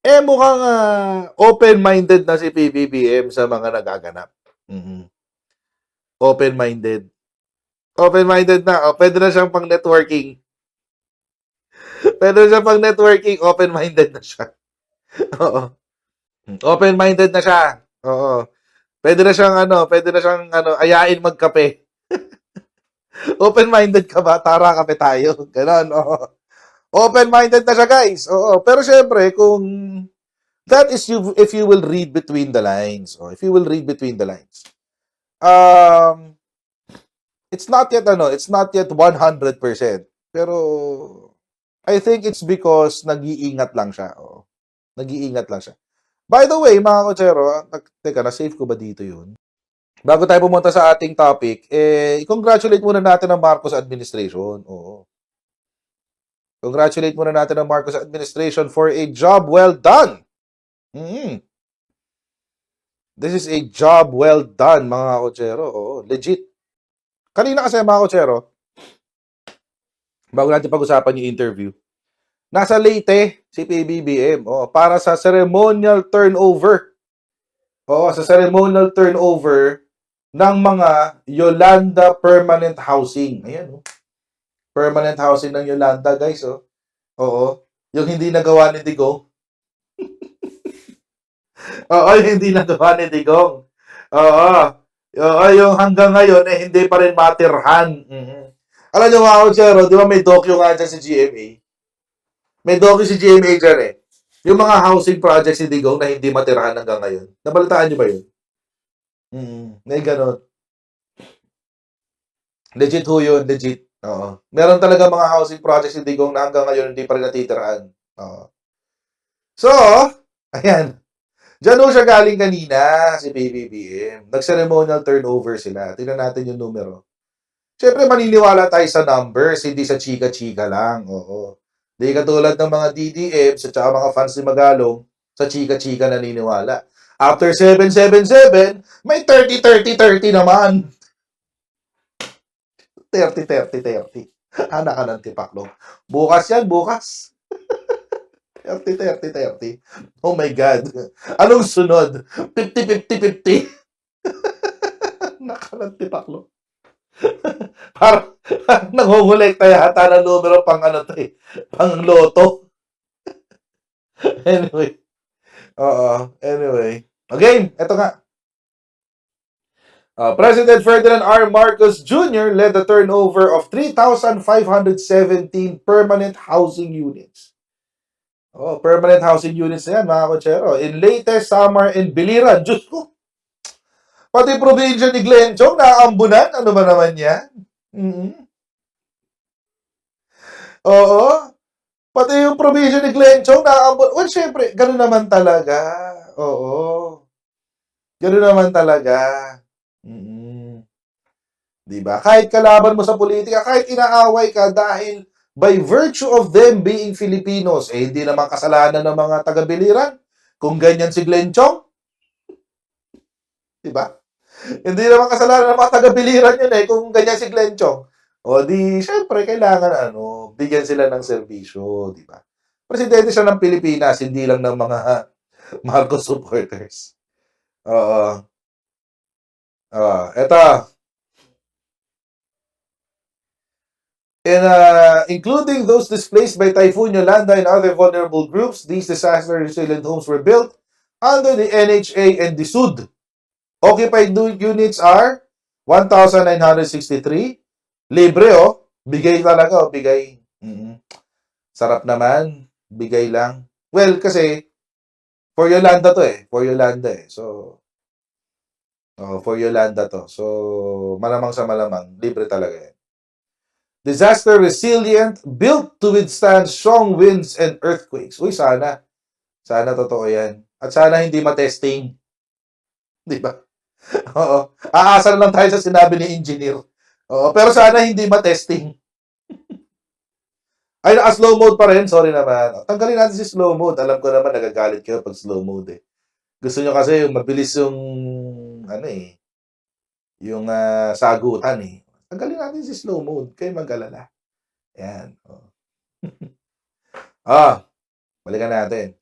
Mukhang open-minded na si PBBM sa mga nagaganap. Mhm. Open-minded. Open-minded na. Pwede na siyang pang-networking. Pwede na siyang pang-networking. Open-minded na siya. Oo. Open-minded na siya. Oo. Pwede na siyang ayain magkape. Open-minded ka ba? Tara, kape tayo. Ganon, oo. Open-minded na siya, guys. Oo. Pero syempre, kung that is you, if you will read between the lines, or if you will read between the lines, um, it's not yet 100%. Pero, I think it's because nag-iingat lang siya. Oo. Nag-iingat lang siya. By the way, mga kotsero, teka, na-save ko ba dito yun? Bago tayo pumunta sa ating topic, i-congratulate muna natin ang Marcos administration. Oo. Congratulate muna natin ang Marcos administration for a job well done. Mm. This is a job well done, mga kotsero. Oo, legit. Kanina kasi, mga kotsero, bago natin pag-usapan yung interview, nasa Leyte si PBBM para sa ceremonial turnover. Sa ceremonial turnover ng mga Yolanda Permanent Housing. Ayan, permanent housing ng Yolanda, guys. Oo. Yung hindi nagawa ni Digong. Yung hindi nagawa ni Digong. Oo. Yung hanggang ngayon, hindi pa rin matirhan. Mm-hmm. Alam nyo mga kutsero, di ba may docu nga dyan si GMA? May docu si GMA dyan eh. Yung mga housing projects ni Digong na hindi matirhan hanggang ngayon. Nabalitaan nyo ba yun? May ganon. Legit ho yun, legit. Oo. Meron talaga mga housing projects ni Digong na hanggang ngayon hindi pa rin natitiraan. Oo. So, ayan. Diyan ho siya galing kanina, si PBBM. Nag-ceremonial turnover sila. Tingnan natin yung numero. Siyempre, maniniwala tayo sa numbers, hindi sa chika-chika lang. Oo. Di katulad ng mga DDMs at saka mga fans ni Magalong, sa chika-chika naniniwala. After 777, may 30-30-30 naman. 30-30-30. Anak ka ng tipaklong. Bukas yan, bukas. 30-30-30. Oh my God. Anong sunod? 50-50-50. Anak ka ng tipaklong. Parang nangungulekta yata ng numero pang pang loto. Anyway. Anyway. Again, eto nga. President Ferdinand R. Marcos Jr. led the turnover of 3,517 permanent housing units. Permanent housing units na yan, mga kotsero. In Leyte, Samar, and Biliran. Diyos ko. Pati probinsya ni Glenn Chong, naaambunan. Ano ba naman yan? Mm-hmm. Oo. Pati yung probinsya ni Glenn Chong, naaambunan. Well, syempre, ganun naman talaga. Oo. Ganun naman talaga. Mm-hmm. Diba? Kahit kalaban mo sa politika, kahit inaaway ka dahil by virtue of them being Filipinos, hindi naman kasalanan ng mga taga-Biliran. Kung ganyan si Glenn Chong, diba? Hindi naman kasalanan ng mga taga-Biliran yun kung ganyan si Glenn Chong. Di, syempre, kailangan, bigyan sila ng serbisyo, diba? Presidente siya ng Pilipinas, hindi lang ng mga Marcos supporters. Eto. Including those displaced by Typhoon Yolanda and other vulnerable groups, these disaster-resilient homes were built under the NHA and the SUD. Occupied units are 1,963. Libre, Bigay talaga, bigay. Sarap naman. Bigay lang. Well, kasi, for Yolanda to For Yolanda So, for Yolanda to. So, malamang sa malamang, libre talaga yan. Disaster resilient, built to withstand strong winds and earthquakes. Uy, sana. Sana totoo yan. At sana hindi matesting. Di ba? Oo. Aasa lang tayo sa sinabi ni engineer. Pero sana hindi matesting. Ay, naka-slow mode pa rin. Sorry naman. Tanggalin natin si slow mode. Alam ko naman, nagagalit kayo pag slow mode Gusto nyo kasi yung mabilis yung, yung sagutan Tanggalin natin si slow mode. Kayo mag-alala. Ayan. Balikan natin.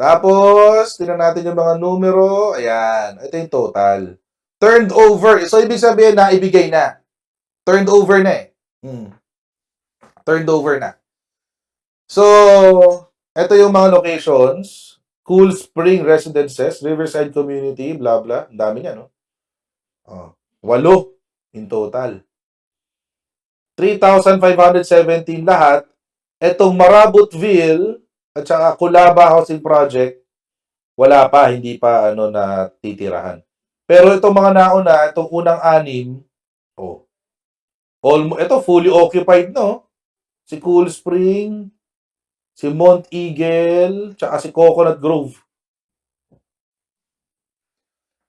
Tapos, tingnan natin yung mga numero. Ayan. Ito yung total. Turned over. So, ibig sabihin na ibigay na. Turned over na eh. Turned over na. So, ito yung mga locations. Cool Spring Residences, Riverside Community, blah blah. Ang dami niya, no? 8 in total. 3,517 lahat. Etong Marabotville at saka Culaba Housing Project, wala pa, hindi pa na titirahan. Pero itong mga nauna, itong unang 6, ito fully occupied, no? Si Cool Spring, si Mount Eagle, tsaka si Coconut Grove.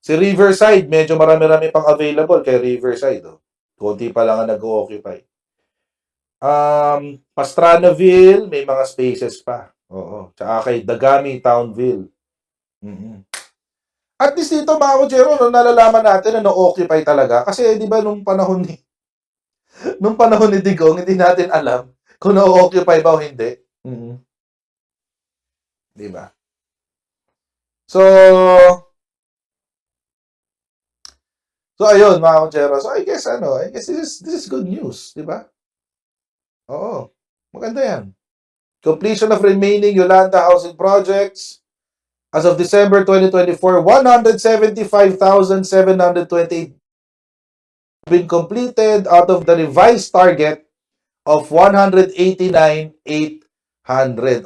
Si Riverside, medyo marami-rami pang available kay Riverside. Konti pa lang ang nag-occupy. Pastranaville, may mga spaces pa. Oo. Tsaka kay Dagami Townville. At least dito, mga kutsero, nalalaman natin na na-occupy talaga. Kasi, di ba, nung panahon ni Digong, hindi natin alam kung na-occupy ba o hindi. Di ba? So, ayun, mga kutsero. So, I guess this is good news. Di ba? Oo. Maganda yan. Completion of remaining Yolanda housing projects. As of December 2024, 175,728 been completed out of the revised target of 189,800.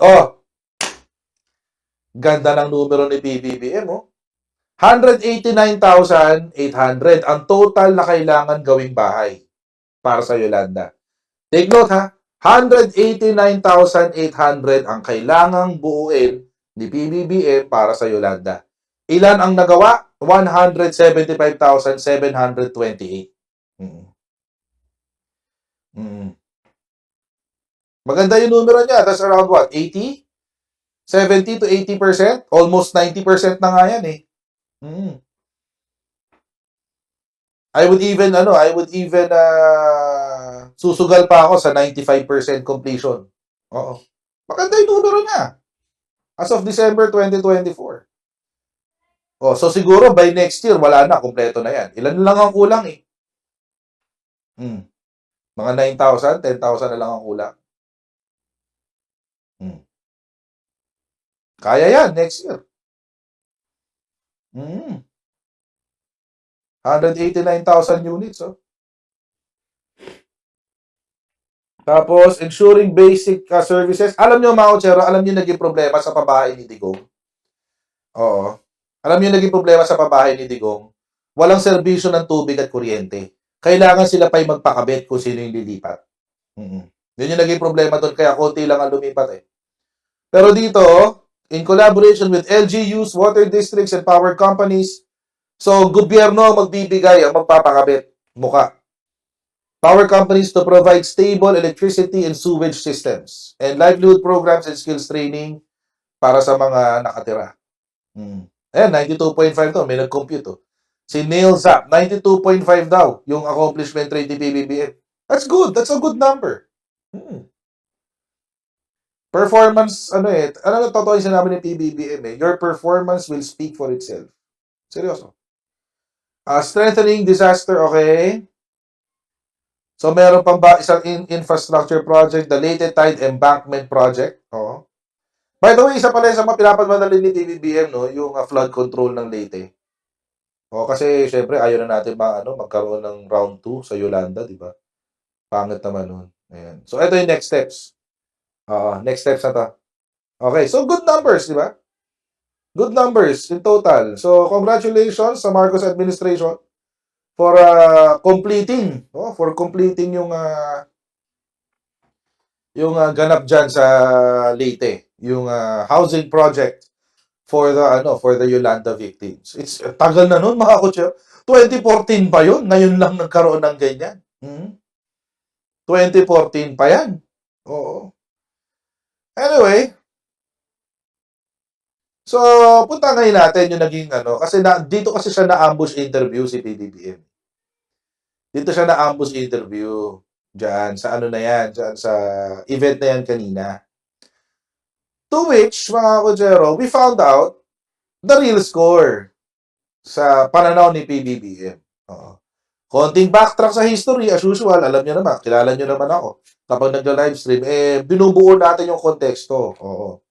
Ganda ng numero ni PBBM, 189,800 ang total na kailangan gawing bahay para sa Yolanda. Take note, 189,800 ang kailangang buuin ni PBBM para sa Yolanda. Ilan ang nagawa? 175,728. Maganda yung numero niya. That's around what? 80? 70 to 80%? Almost 90% na nga yan eh. I would even susugal pa ako sa 95% completion. Oo. Maganda yung numero niya. As of December 2024. So siguro by next year, wala na, kompleto na yan. Ilan lang ang kulang eh? Mga 9,000, 10,000 na lang ang kulang. Kaya yan, next year. 189,000 units, Tapos, ensuring basic services. Alam nyo, mga kutsero, alam nyo naging problema sa pabahay ni Digong? Oo. Alam nyo naging problema sa pabahay ni Digong? Walang serbisyo ng tubig at kuryente. Kailangan sila pa'y magpakabit kung sino yung lilipat. Yun yung naging problema doon, kaya konti lang ang lumipat eh. Pero dito, in collaboration with LGUs, water districts, and power companies, so gobyerno ang magbibigay, ang magpapakabit. Mukha. Power companies to provide stable electricity and sewage systems, and livelihood programs and skills training para sa mga nakatira. Ayan, 92.5 to. May nag-compute. Si Neil Zapp, 92.5 daw yung accomplishment rate ni PBBM. That's good. That's a good number. Performance, totoo yung sinabi ni PBBM eh. Your performance will speak for itself. Seryoso. Strengthening disaster, okay. So, meron pang isang infrastructure project, the Leyte Tide Embankment Project. By the way, isa pala sa mga pinapadmadali ni PBBM, yung flood control ng Leyte. Kasi, syempre, ayaw na natin magkaroon ng round 2 sa Yolanda, di ba? Pangit naman nun. Ayan. So, ito yung next steps. Next steps na to. Okay, so good numbers, di ba? Good numbers in total. So, congratulations sa Marcos administration for completing yung ganap diyan sa Leyte, yung housing project for the Yolanda victims. It's tagal na noon, mga kutse. 2014 pa yun, ngayon lang nagkaroon ng ganyan. 2014 pa yan. Oo. Anyway, so punta ngayon natin yung naging kasi dito kasi siya na-ambush interview si PBBM. Dito siya na-ambush interview diyan sa dyan sa event na yan kanina. To which, mga Kojero, we found out the real score sa pananaw ni PBBM. Oo. Konting backtrack sa history, as usual, alam niyo naman, kilala niyo naman ako. Kapag nagla-livestream, binubuo natin yung konteksto. Oo.